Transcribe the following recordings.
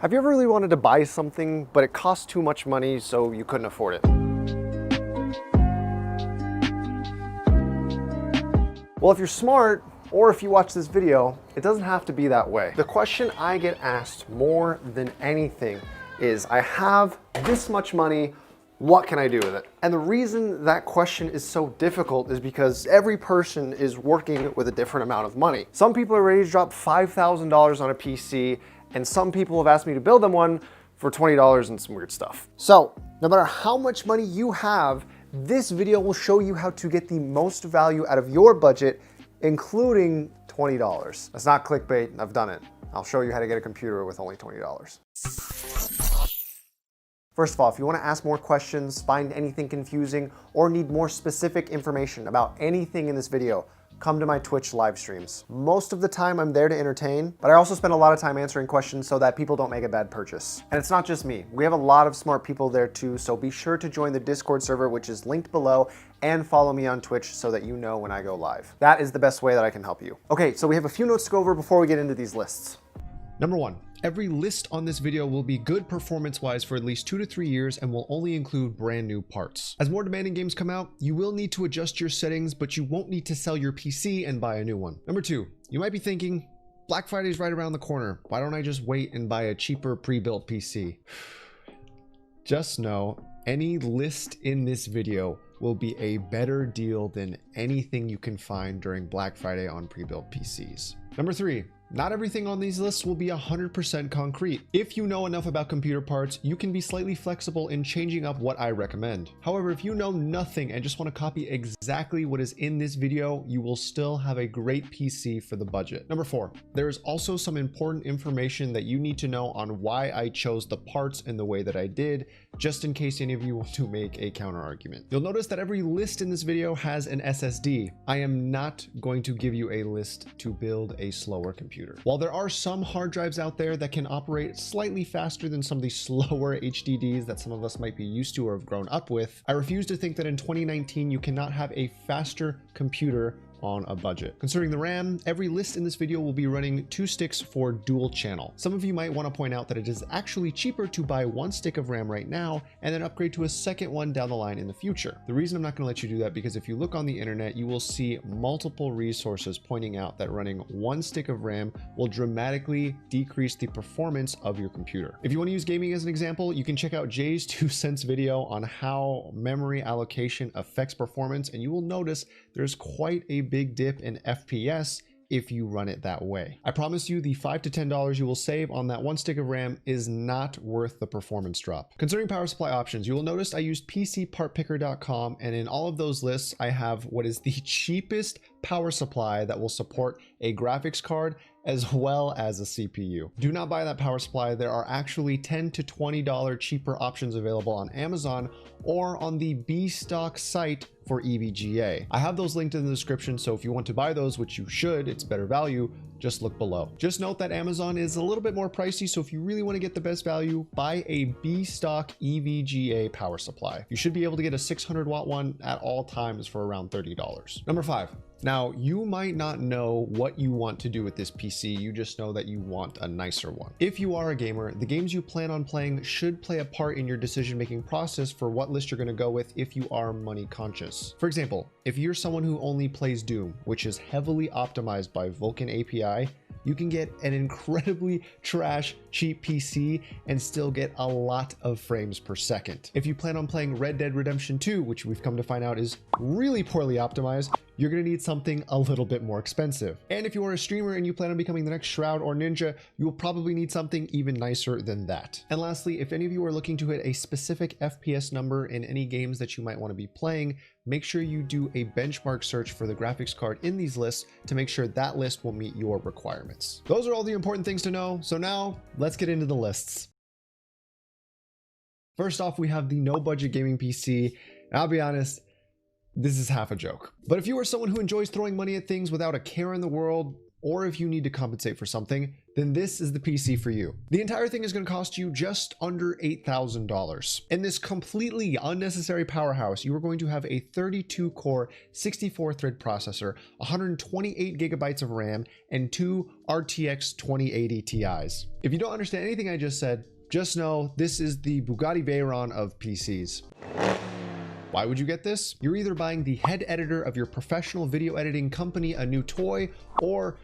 Have you ever really wanted to buy something, but it cost too much money, so you couldn't afford it? Well, if you're smart, or if you watch this video, it doesn't have to be that way. The question I get asked more than anything is, I have this much money, what can I do with it? And the reason that question is so difficult is because every person is working with a different amount of money. Some people are ready to drop $5,000 on a PC, and some people have asked me to build them one for $20 and some weird stuff. So no matter how much money you have, this video will show you how to get the most value out of your budget, including $20. That's not clickbait, I've done it. I'll show you how to get a computer with only $20. First of all, if you want to ask more questions, find anything confusing, or need more specific information about anything in this video, come to my Twitch live streams. Most of the time I'm there to entertain, but I also spend a lot of time answering questions so that people don't make a bad purchase. And it's not just me. We have a lot of smart people there too, so be sure to join the Discord server, which is linked below, and follow me on Twitch so that you know when I go live. That is the best way that I can help you. Okay, so we have a few notes to go over before we get into these lists. Number 1, every list on this video will be good performance-wise for at least 2 to 3 years and will only include brand new parts. As more demanding games come out, you will need to adjust your settings, but you won't need to sell your PC and buy a new one. Number 2, you might be thinking, Black Friday's right around the corner. Why don't I just wait and buy a cheaper pre-built PC? Just know, any list in this video will be a better deal than anything you can find during Black Friday on pre-built PCs. Number 3, not everything on these lists will be 100% concrete. If you know enough about computer parts, you can be slightly flexible in changing up what I recommend. However, if you know nothing and just want to copy exactly what is in this video, you will still have a great PC for the budget. Number 4, there is also some important information that you need to know on why I chose the parts in the way that I did, just in case any of you want to make a counter argument. You'll notice that every list in this video has an SSD. I am not going to give you a list to build a slower computer. While there are some hard drives out there that can operate slightly faster than some of the slower HDDs that some of us might be used to or have grown up with, I refuse to think that in 2019 you cannot have a faster computer on a budget. Concerning the RAM, every list in this video will be running 2 sticks for dual channel. Some of you might want to point out that it is actually cheaper to buy 1 stick of RAM right now and then upgrade to a second one down the line in the future. The reason I'm not going to let you do that because if you look on the internet, you will see multiple resources pointing out that running 1 stick of RAM will dramatically decrease the performance of your computer. If you want to use gaming as an example, you can check out Jay's 2 cents video on how memory allocation affects performance, and you will notice there's quite a big dip in FPS if you run it that way. I promise you the $5 to $10 you will save on that 1 stick of RAM is not worth the performance drop. Concerning power supply options, you will notice I used PCPartPicker.com, and in all of those lists, I have what is the cheapest power supply that will support a graphics card as well as a CPU. Do not buy that power supply. There are actually $10 to $20 cheaper options available on Amazon or on the B-Stock site for EVGA. I have those linked in the description, so if you want to buy those, which you should, it's better value, just look below. Just note that Amazon is a little bit more pricey, so if you really want to get the best value, buy a B-Stock EVGA power supply. You should be able to get a 600 watt one at all times for around $30. Number 5. Now, you might not know what you want to do with this PC, you just know that you want a nicer one. If you are a gamer, the games you plan on playing should play a part in your decision-making process for what list you're going to go with if you are money conscious. For example, if you're someone who only plays Doom, which is heavily optimized by Vulkan API, you can get an incredibly trash cheap PC and still get a lot of frames per second. If you plan on playing Red Dead Redemption 2, which we've come to find out is really poorly optimized, you're going to need something a little bit more expensive. And if you are a streamer and you plan on becoming the next Shroud or Ninja, you will probably need something even nicer than that. And lastly, if any of you are looking to hit a specific FPS number in any games that you might want to be playing, make sure you do a benchmark search for the graphics card in these lists to make sure that list will meet your requirements. Those are all the important things to know. So now let's get into the lists. First off, we have the no budget gaming PC. And I'll be honest, this is half a joke. But if you are someone who enjoys throwing money at things without a care in the world, or if you need to compensate for something, then this is the PC for you. The entire thing is going to cost you just under $8,000. In this completely unnecessary powerhouse, you are going to have a 32-core, 64-thread processor, 128 gigabytes of RAM, and 2 RTX 2080 Ti's. If you don't understand anything I just said, just know this is the Bugatti Veyron of PCs. Why would you get this? You're either buying the head editor of your professional video editing company a new toy, or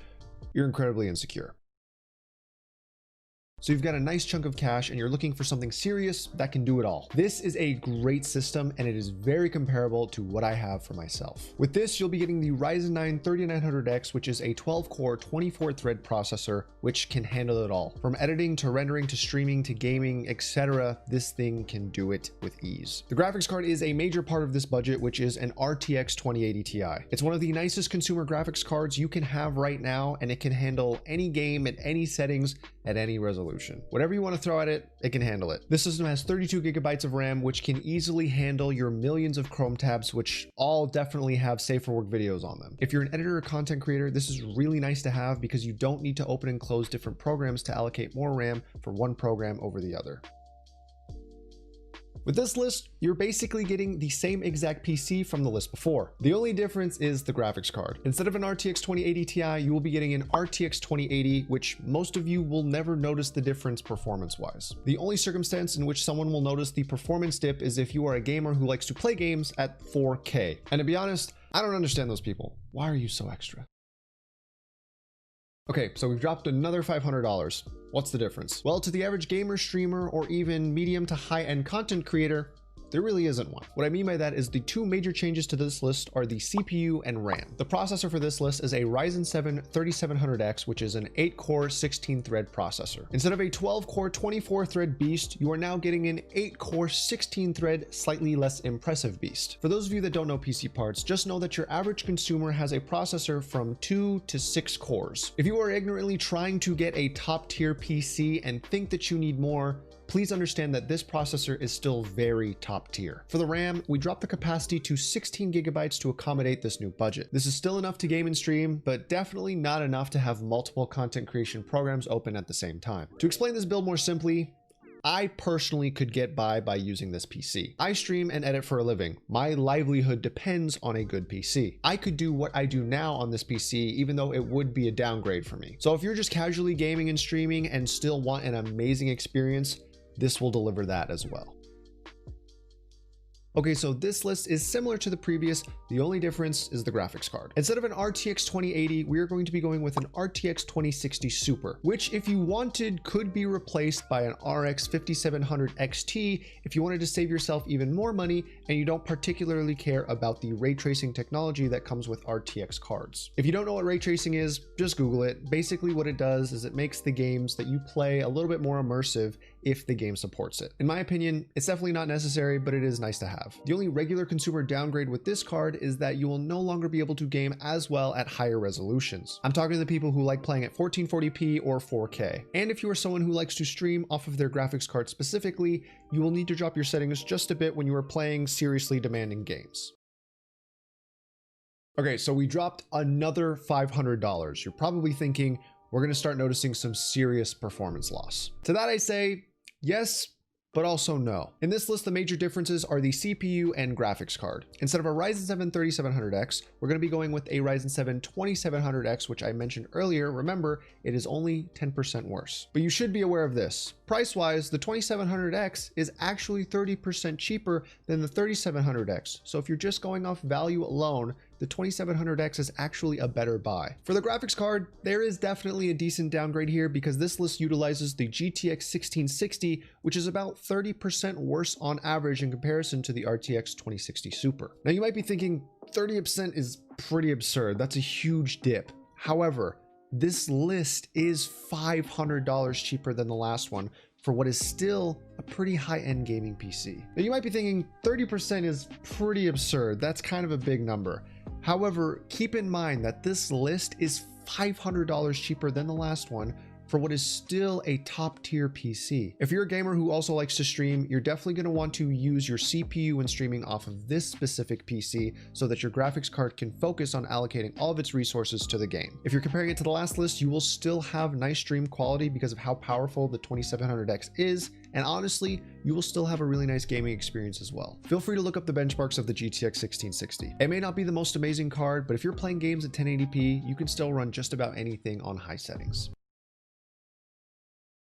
you're incredibly insecure. So you've got a nice chunk of cash and you're looking for something serious that can do it all. This is a great system and it is very comparable to what I have for myself. With this, you'll be getting the Ryzen 9 3900X, which is a 12-core, 24-thread processor, which can handle it all. From editing to rendering to streaming to gaming, etc., this thing can do it with ease. The graphics card is a major part of this budget, which is an RTX 2080 Ti. It's one of the nicest consumer graphics cards you can have right now, and it can handle any game at any settings at any resolution. Whatever you want to throw at it, it can handle it. This system has 32 gigabytes of RAM, which can easily handle your millions of Chrome tabs, which all definitely have safe for work videos on them. If you're an editor or content creator, this is really nice to have because you don't need to open and close different programs to allocate more RAM for one program over the other. With this list, you're basically getting the same exact PC from the list before. The only difference is the graphics card. Instead of an RTX 2080 Ti, you will be getting an RTX 2080, which most of you will never notice the difference performance-wise. The only circumstance in which someone will notice the performance dip is if you are a gamer who likes to play games at 4K. And to be honest, I don't understand those people. Why are you so extra? Okay, so we've dropped another $500. What's the difference? Well, to the average gamer, streamer, or even medium to high-end content creator, there really isn't one. What I mean by that is the two major changes to this list are the CPU and RAM. The processor for this list is a Ryzen 7 3700X, which is an 8-core, 16-thread processor. Instead of a 12-core, 24-thread beast, you are now getting an 8-core, 16-thread, slightly less impressive beast. For those of you that don't know PC parts, just know that your average consumer has a processor from 2 to 6 cores. If you are ignorantly trying to get a top-tier PC and think that you need more, please understand that this processor is still very top tier. For the RAM, we dropped the capacity to 16 gigabytes to accommodate this new budget. This is still enough to game and stream, but definitely not enough to have multiple content creation programs open at the same time. To explain this build more simply, I personally could get by using this PC. I stream and edit for a living. My livelihood depends on a good PC. I could do what I do now on this PC, even though it would be a downgrade for me. So if you're just casually gaming and streaming and still want an amazing experience, this will deliver that as well. Okay, so this list is similar to the previous. The only difference is the graphics card. Instead of an RTX 2080, we are going to be going with an RTX 2060 Super, which if you wanted could be replaced by an RX 5700 XT if you wanted to save yourself even more money and you don't particularly care about the ray tracing technology that comes with RTX cards. If you don't know what ray tracing is, just Google it. Basically what it does is it makes the games that you play a little bit more immersive if the game supports it. In my opinion, it's definitely not necessary, but it is nice to have. The only regular consumer downgrade with this card is that you will no longer be able to game as well at higher resolutions. I'm talking to the people who like playing at 1440p or 4K. And if you are someone who likes to stream off of their graphics card specifically, you will need to drop your settings just a bit when you are playing seriously demanding games. Okay, so we dropped another $500. You're probably thinking, we're going to start noticing some serious performance loss. To that I say, yes, but also no. In this list, the major differences are the CPU and graphics card. Instead of a Ryzen 7 3700X, we're going to be going with a Ryzen 7 2700X, which I mentioned earlier. Remember, it is only 10% worse. But you should be aware of this. Price-wise, the 2700X is actually 30% cheaper than the 3700X. So if you're just going off value alone, the 2700X is actually a better buy. For the graphics card, there is definitely a decent downgrade here because this list utilizes the GTX 1660, which is about 30% worse on average in comparison to the RTX 2060 Super. Now you might be thinking 30% is pretty absurd. That's a huge dip. However, this list is $500 cheaper than the last one for what is still a pretty high-end gaming PC. Now you might be thinking 30% is pretty absurd. That's kind of a big number. However, keep in mind that this list is $500 cheaper than the last one for what is still a top tier PC. If you're a gamer who also likes to stream, you're definitely going to want to use your CPU when streaming off of this specific PC so that your graphics card can focus on allocating all of its resources to the game. If you're comparing it to the last list, you will still have nice stream quality because of how powerful the 2700X is, and honestly, you will still have a really nice gaming experience as well. Feel free to look up the benchmarks of the GTX 1660. It may not be the most amazing card, but if you're playing games at 1080p, you can still run just about anything on high settings.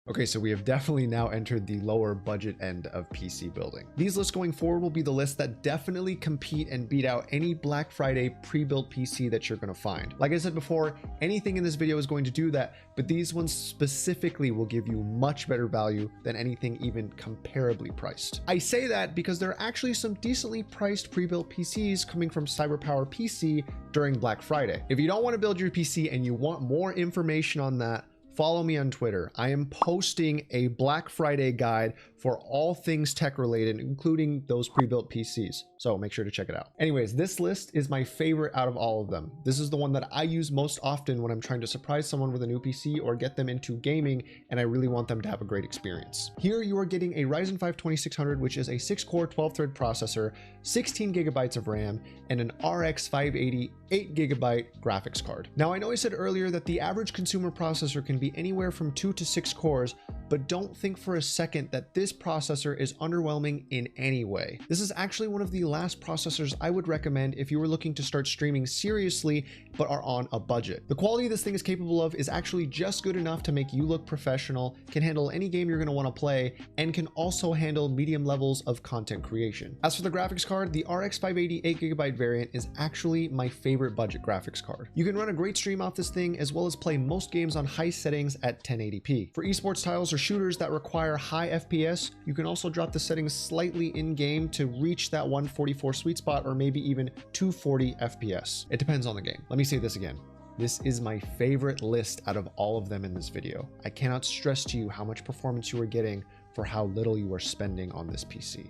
Okay, so we have definitely now entered the lower budget end of PC building. These lists going forward will be the lists that definitely compete and beat out any Black Friday pre-built PC that you're going to find. Like I said before, anything in this video is going to do that, but these ones specifically will give you much better value than anything even comparably priced. I say that because there are actually some decently priced pre-built PCs coming from CyberPower PC during Black Friday. If you don't want to build your PC and you want more information on that, follow me on Twitter. I am posting a Black Friday guide for all things tech related, including those pre-built PCs. So make sure to check it out. Anyways, this list is my favorite out of all of them. This is the one that I use most often when I'm trying to surprise someone with a new PC or get them into gaming, and I really want them to have a great experience. Here you are getting a Ryzen 5 2600, which is a 6-core 12-thread processor, 16 gigabytes of RAM, and an RX 580 8GB graphics card. Now, I know I said earlier that the average consumer processor can be anywhere from 2 to 6 cores, but don't think for a second that this processor is underwhelming in any way. This is actually one of the last processors I would recommend if you were looking to start streaming seriously but are on a budget. The quality this thing is capable of is actually just good enough to make you look professional, can handle any game you're going to want to play, and can also handle medium levels of content creation. As for the graphics card, the RX 580 8GB variant is actually my favorite budget graphics card. You can run a great stream off this thing as well as play most games on high settings at 1080p. For esports titles or shooters that require high FPS, you can also drop the settings slightly in-game to reach that 144 sweet spot or maybe even 240 FPS. It depends on the game. Let me say this again. This is my favorite list out of all of them in this video. I cannot stress to you how much performance you are getting for how little you are spending on this PC.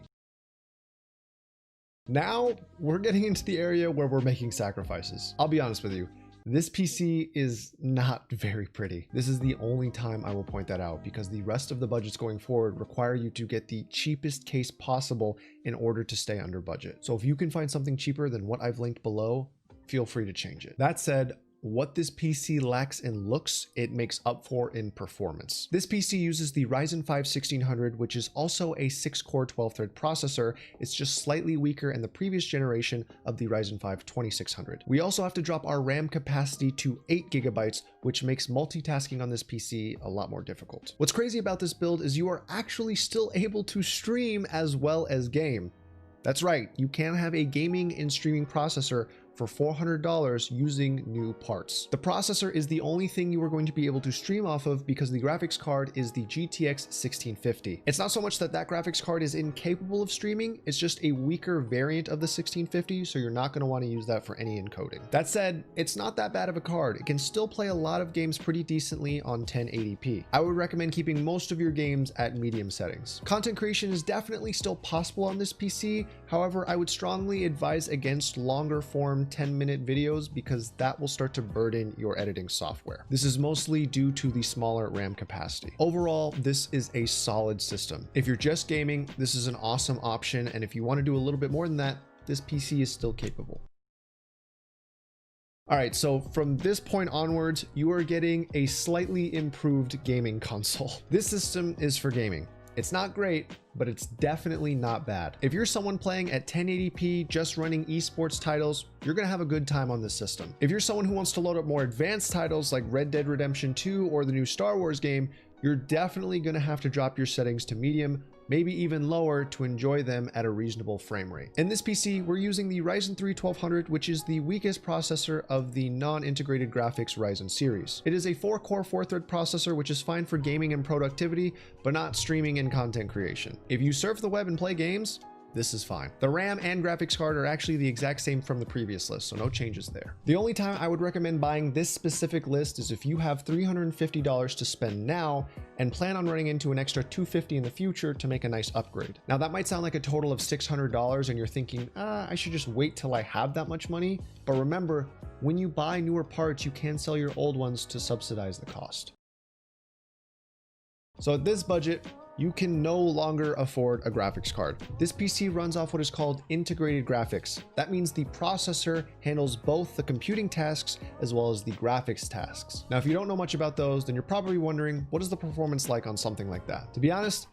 Now we're getting into the area where we're making sacrifices. I'll be honest with you. This PC is not very pretty. This is the only time I will point that out because the rest of the budgets going forward require you to get the cheapest case possible in order to stay under budget. So if you can find something cheaper than what I've linked below, feel free to change it. That said, what this PC lacks in looks, it makes up for in performance. This PC uses the Ryzen 5 1600, which is also a 6-core 12-thread processor. It's just slightly weaker in the previous generation of the Ryzen 5 2600. We also have to drop our RAM capacity to 8 gigabytes, which makes multitasking on this PC a lot more difficult. What's crazy about this build is you are actually still able to stream as well as game. That's right, you can have a gaming and streaming processor for $400 using new parts. The processor is the only thing you are going to be able to stream off of because the graphics card is the GTX 1650. It's not so much that that graphics card is incapable of streaming, it's just a weaker variant of the 1650, so you're not going to want to use that for any encoding. That said, it's not that bad of a card. It can still play a lot of games pretty decently on 1080p. I would recommend keeping most of your games at medium settings. Content creation is definitely still possible on this PC. However, I would strongly advise against longer form 10-minute videos because that will start to burden your editing software. This is mostly due to the smaller RAM capacity. Overall, this is a solid system. If you're just gaming, this is an awesome option, and if you want to do a little bit more than that, this PC is still capable. All right, so from this point onwards, you are getting a slightly improved gaming console. This system is for gaming. It's not great, but it's definitely not bad. If you're someone playing at 1080p, just running esports titles, you're gonna have a good time on this system. If you're someone who wants to load up more advanced titles like Red Dead Redemption 2 or the new Star Wars game, you're definitely gonna have to drop your settings to medium, maybe even lower to enjoy them at a reasonable frame rate. In this PC, we're using the Ryzen 3 1200, which is the weakest processor of the non-integrated graphics Ryzen series. It is a 4-core 4-thread processor, which is fine for gaming and productivity, but not streaming and content creation. If you surf the web and play games, this is fine. The RAM and graphics card are actually the exact same from the previous list, so no changes there. The only time I would recommend buying this specific list is if you have $350 to spend now and plan on running into an extra $250 in the future to make a nice upgrade. Now that might sound like a total of $600 and you're thinking, I should just wait till I have that much money. But remember, when you buy newer parts, you can sell your old ones to subsidize the cost. So at this budget, you can no longer afford a graphics card. This PC runs off what is called integrated graphics. That means the processor handles both the computing tasks as well as the graphics tasks. Now, if you don't know much about those, then you're probably wondering, what is the performance like on something like that? To be honest,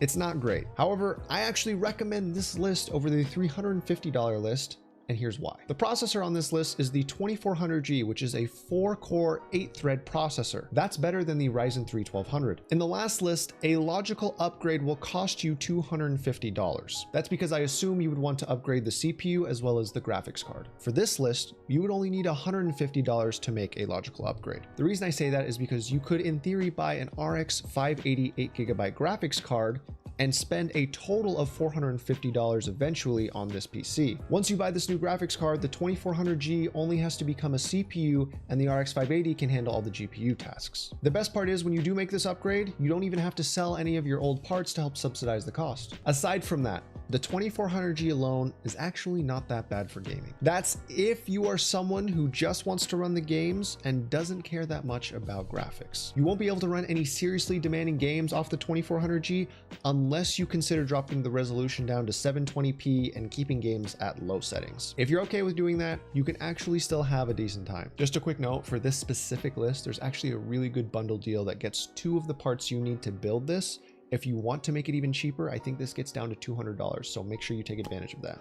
it's not great. However, I actually recommend this list over the $350 list, and here's why. The processor on this list is the 2400G, which is a 4-core, 8-thread processor. That's better than the Ryzen 3 1200. In the last list, a logical upgrade will cost you $250. That's because I assume you would want to upgrade the CPU as well as the graphics card. For this list, you would only need $150 to make a logical upgrade. The reason I say that is because you could, in theory, buy an RX 580 8GB graphics card and spend a total of $450 eventually on this PC. Once you buy this new graphics card, the 2400G only has to become a CPU, and the RX 580 can handle all the GPU tasks. The best part is when you do make this upgrade, you don't even have to sell any of your old parts to help subsidize the cost. Aside from that, the 2400G alone is actually not that bad for gaming. That's if you are someone who just wants to run the games and doesn't care that much about graphics. You won't be able to run any seriously demanding games off the 2400G unless you consider dropping the resolution down to 720p and keeping games at low settings. If you're okay with doing that, you can actually still have a decent time. Just a quick note, for this specific list, there's actually a really good bundle deal that gets 2 of the parts you need to build this. If you want to make it even cheaper, I think this gets down to $200, so make sure you take advantage of that.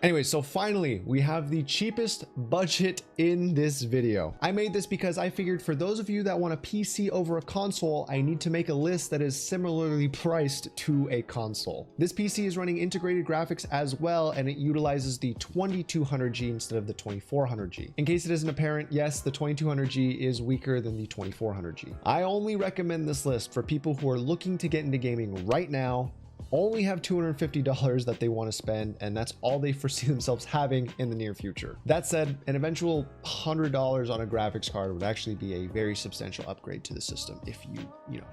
Anyway, so finally, we have the cheapest budget in this video. I made this because I figured for those of you that want a PC over a console, I need to make a list that is similarly priced to a console. This PC is running integrated graphics as well, and it utilizes the 2200G instead of the 2400G. In case it isn't apparent, yes, the 2200G is weaker than the 2400G. I only recommend this list for people who are looking to get into gaming right now, only have $250 that they want to spend, and that's all they foresee themselves having in the near future. That said, an eventual $100 on a graphics card would actually be a very substantial upgrade to the system if you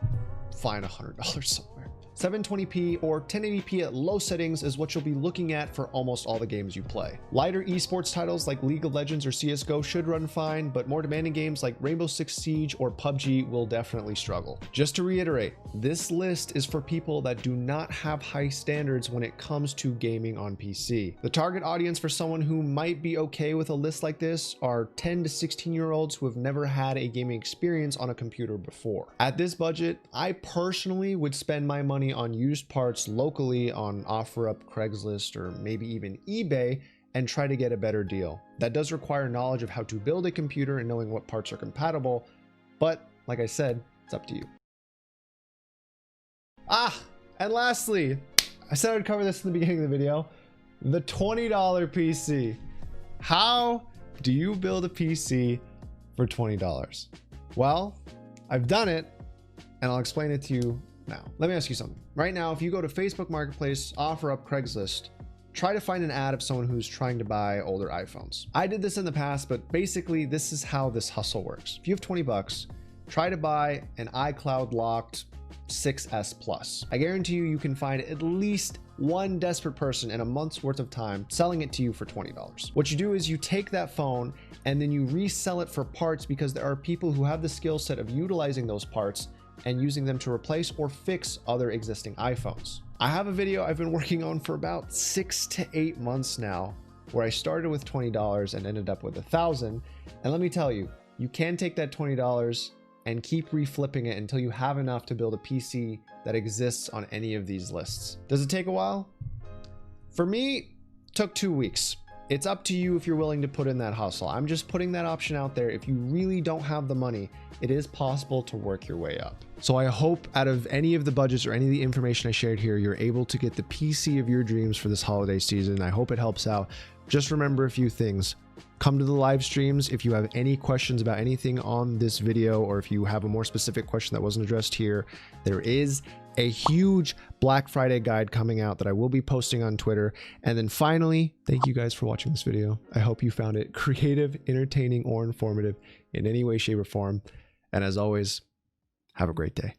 find $100 somewhere. 720p or 1080p at low settings is what you'll be looking at for almost all the games you play. Lighter esports titles like League of Legends or CSGO should run fine, but more demanding games like Rainbow Six Siege or PUBG will definitely struggle. Just to reiterate, this list is for people that do not have high standards when it comes to gaming on PC. The target audience for someone who might be okay with a list like this are 10 to 16-year-olds who have never had a gaming experience on a computer before. At this budget, I personally would spend my money on used parts locally on OfferUp, Craigslist, or maybe even eBay and try to get a better deal. That does require knowledge of how to build a computer and knowing what parts are compatible, but like I said, it's up to you. And lastly, I said I'd cover this in the beginning of the video, the $20 PC. How do you build a PC for $20? Well, I've done it, and I'll explain it to you now. Let me ask you something. Right now, if you go to Facebook Marketplace, OfferUp, Craigslist, try to find an ad of someone who's trying to buy older iPhones. I did this in the past, but basically this is how this hustle works. If you have 20 bucks, try to buy an iCloud locked 6S Plus. I guarantee you can find at least one desperate person in a month's worth of time selling it to you for $20. What you do is you take that phone and then you resell it for parts because there are people who have the skill set of utilizing those parts and using them to replace or fix other existing iPhones. I have a video I've been working on for about 6 to 8 months now, where I started with $20 and ended up with $1,000. And let me tell you, you can take that $20 and keep reflipping it until you have enough to build a PC that exists on any of these lists. Does it take a while? For me, it took 2 weeks. It's up to you if you're willing to put in that hustle. I'm just putting that option out there. If you really don't have the money, it is possible to work your way up. So I hope out of any of the budgets or any of the information I shared here, you're able to get the PC of your dreams for this holiday season. I hope it helps out. Just remember a few things. Come to the live streams if you have any questions about anything on this video, or if you have a more specific question that wasn't addressed here. There is a huge Black Friday guide coming out that I will be posting on Twitter. And then finally, thank you guys for watching this video. I hope you found it creative, entertaining, or informative in any way, shape, or form. And as always, have a great day.